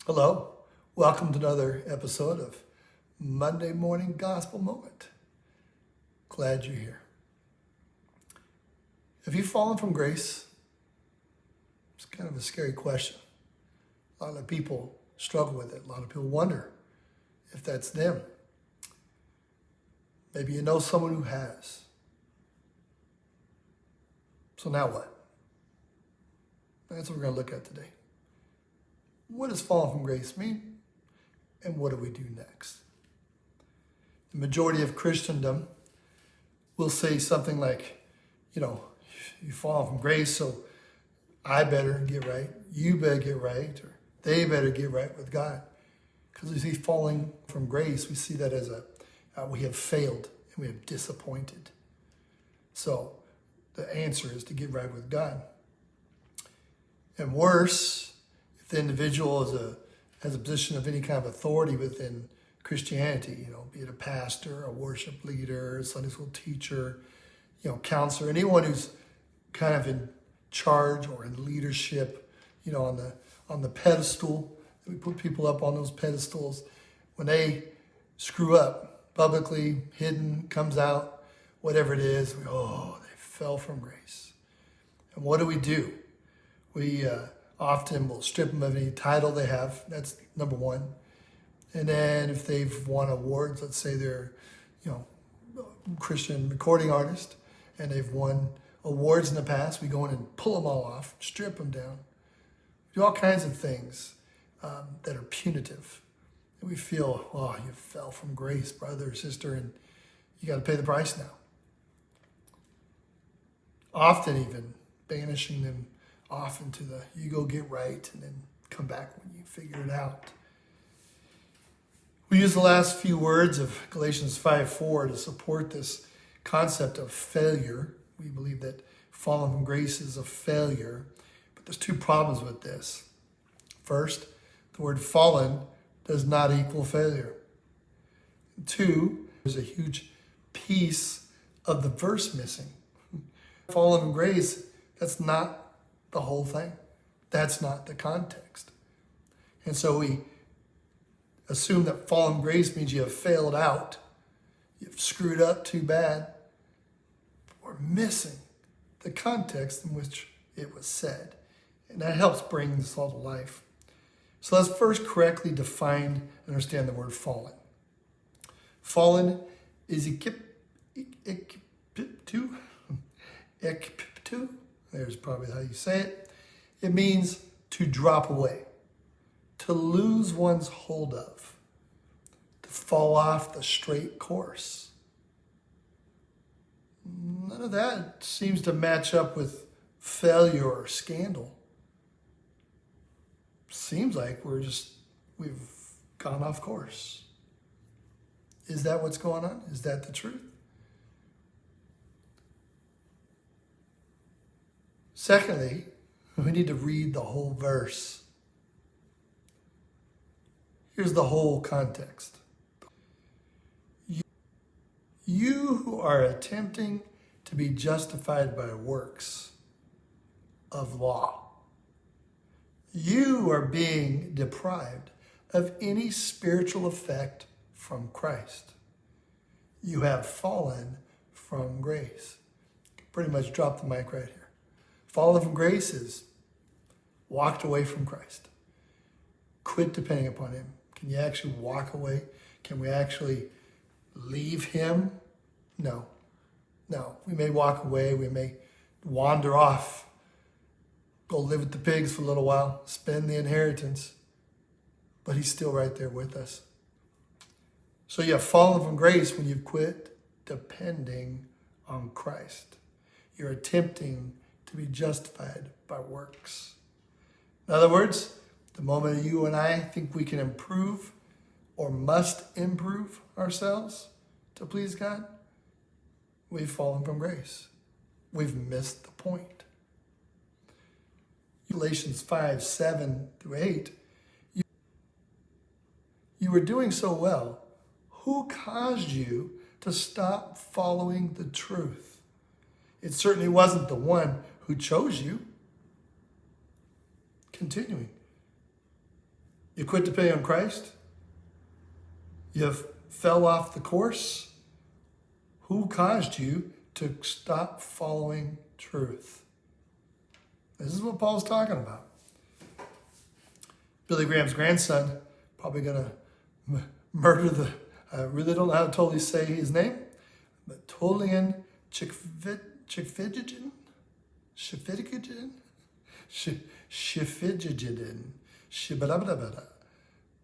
Hello, welcome to another episode of Monday Morning Gospel Moment. Glad you're here. Have you fallen from grace? It's kind of a scary question. A lot of people struggle with it. A lot of people wonder if that's them. Maybe you know someone who has. So now what? That's what we're going to look at today. What does falling from grace mean? And what do we do next? The majority of Christendom will say something like, you fall from grace, so I better get right, you better get right, or they better get right with God. Because we see falling from grace, we see that as we have failed and we have disappointed. So the answer is to get right with God. And worse, if the individual has a position of any kind of authority within Christianity, be it a pastor, a worship leader, a Sunday school teacher, counselor, anyone who's kind of in charge or in leadership, on the pedestal. We put people up on those pedestals. When they screw up publicly, hidden, comes out, whatever it is, they fell from grace. And what do? We often will strip them of any title they have. That's number one. And then if they've won awards, let's say they're, Christian recording artist, and they've won awards in the past, we go in and pull them all off, strip them down, do all kinds of things that are punitive. And we feel, you fell from grace, brother or sister, and you got to pay the price now. Often even banishing them off into you go get right and then come back when you figure it out. We use the last few words of Galatians 5:4 to support this concept of failure. We believe that falling from grace is a failure, but there's two problems with this. First, the word fallen does not equal failure. Two, there's a huge piece of the verse missing. Fallen from grace, that's not the whole thing. That's not the context. And so we assume that fallen grace means you have failed out. You've screwed up too bad. We're missing the context in which it was said. And that helps bring this all to life. So let's first correctly define and understand the word fallen. Fallen is ekiptu. There's probably how you say it. It means to drop away, to lose one's hold of, to fall off the straight course. None of that seems to match up with failure or scandal. Seems like we've gone off course. Is that what's going on? Is that the truth? Secondly, we need to read the whole verse. Here's the whole context. You who are attempting to be justified by works of law, you are being deprived of any spiritual effect from Christ. You have fallen from grace. Pretty much drop the mic right here. Fallen from grace is walked away from Christ. Quit depending upon him. Can you actually walk away? Can we actually leave him? No. We may walk away. We may wander off. Go live with the pigs for a little while. Spend the inheritance. But he's still right there with us. So you have fallen from grace when you've quit depending on Christ. You're attempting to be justified by works. In other words, the moment you and I think we can improve or must improve ourselves to please God, we've fallen from grace. We've missed the point. Galatians 5:7-8, you were doing so well. Who caused you to stop following the truth? It certainly wasn't the one who chose you. Continuing. You quit depending on Christ? You fell off the course? Who caused you to stop following truth? This is what Paul's talking about. Billy Graham's grandson, probably going to murder the, I really don't know how to totally say his name, but Tolian Chifidjian,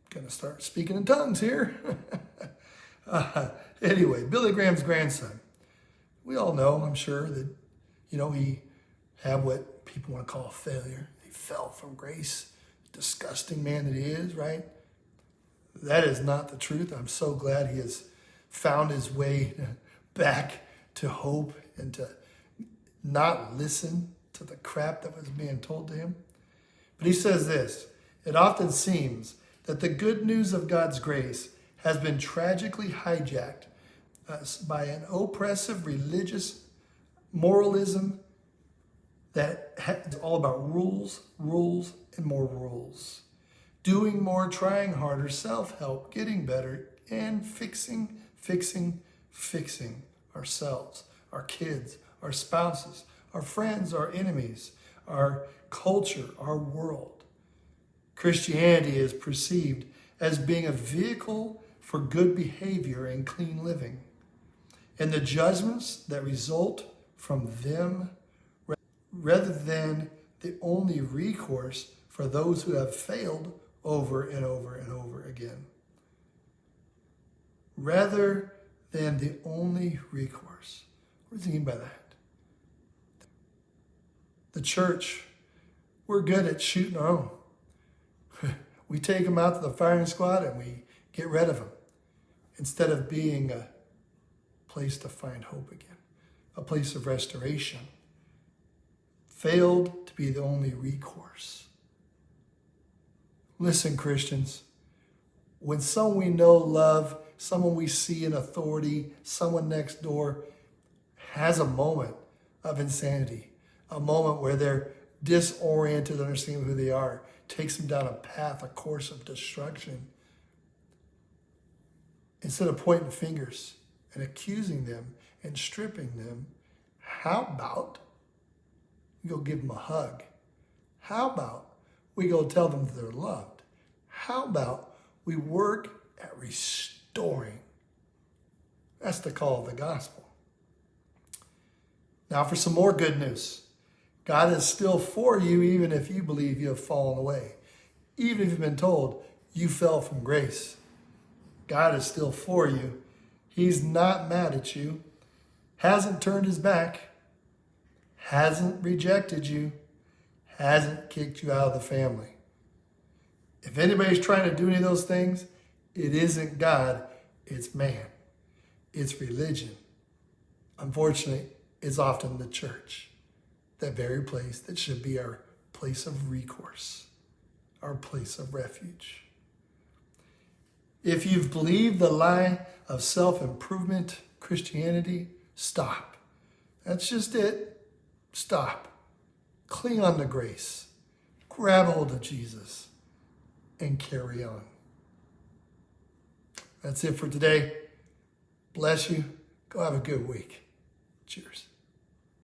Gonna start speaking in tongues here. Anyway, Billy Graham's grandson. We all know, I'm sure, that, he had what people want to call failure. He fell from grace. Disgusting man that he is, right? That is not the truth. I'm so glad he has found his way back to hope and to not listen to the crap that was being told to him. But he says this: it often seems that the good news of God's grace has been tragically hijacked by an oppressive religious moralism that is all about rules, and more rules. Doing more, trying harder, self-help, getting better, and fixing ourselves, our kids, our spouses, our friends, our enemies, our culture, our world. Christianity is perceived as being a vehicle for good behavior and clean living, and the judgments that result from them, rather than the only recourse for those who have failed over and over and over again. Rather than the only recourse. What does he mean by that? The church, we're good at shooting our own. We take them out to the firing squad and we get rid of them, instead of being a place to find hope again, a place of restoration. Failed to be the only recourse. Listen, Christians, when someone we know, love, someone we see in authority, someone next door has a moment of insanity, a moment where they're disoriented, understanding who they are, takes them down a path, a course of destruction, instead of pointing fingers and accusing them and stripping them, how about we go give them a hug? How about we go tell them that they're loved? How about we work at restoring? That's the call of the gospel. Now for some more good news. God is still for you even if you believe you have fallen away. Even if you've been told you fell from grace. God is still for you. He's not mad at you. Hasn't turned his back. Hasn't rejected you. Hasn't kicked you out of the family. If anybody's trying to do any of those things, it isn't God, it's man. It's religion. Unfortunately, it's often the church. That very place that should be our place of recourse, our place of refuge. If you've believed the lie of self-improvement Christianity, stop. That's just it. Stop. Cling on to grace. Grab hold of Jesus and carry on. That's it for today. Bless you. Go have a good week. Cheers.